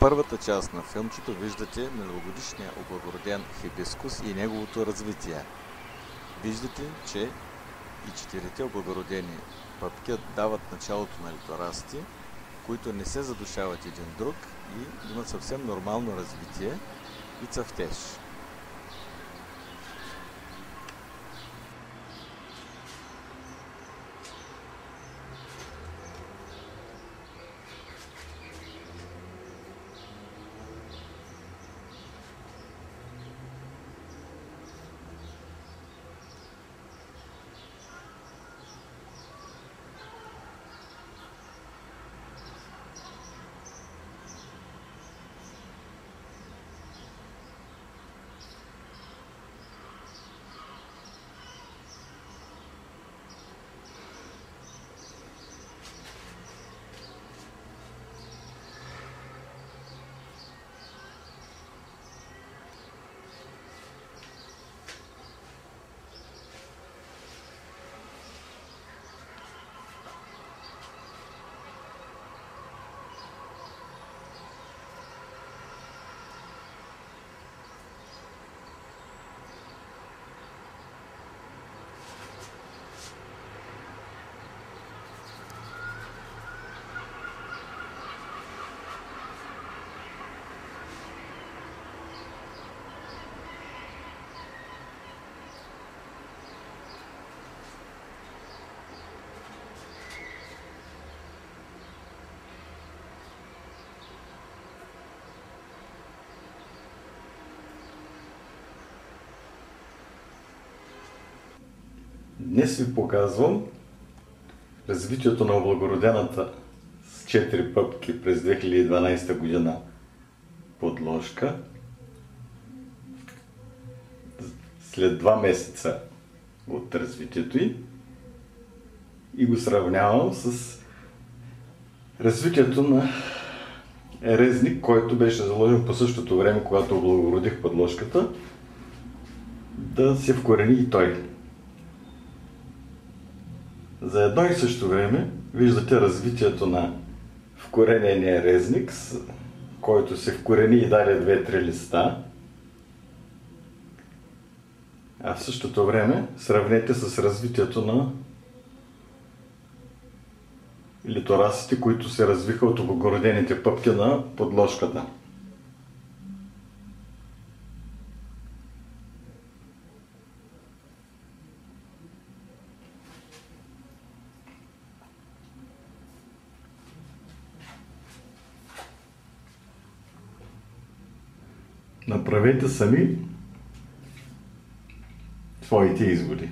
първата част на филмчето виждате миналогодишния облагороден хибискус и неговото развитие. Виждате, че и четирите облагородени пъпки дават началото на литорасти, които не се задушават един друг и имат съвсем нормално развитие и цъфтеж. Днес ви показвам развитието на облагородената с 4 пъпки през 2012 година подложка след 2 месеца от развитието й и го сравнявам с развитието на резник, който беше заложен по същото време, когато облагородих подложката, да се вкорени и той. За едно и също време виждате развитието на вкоренения резник, който се вкорени и даде 2-3 листа. А в същото време сравнете с развитието на литорасите, които се развиха от облагородените пъпки на подложката. Направете сами своите изводи.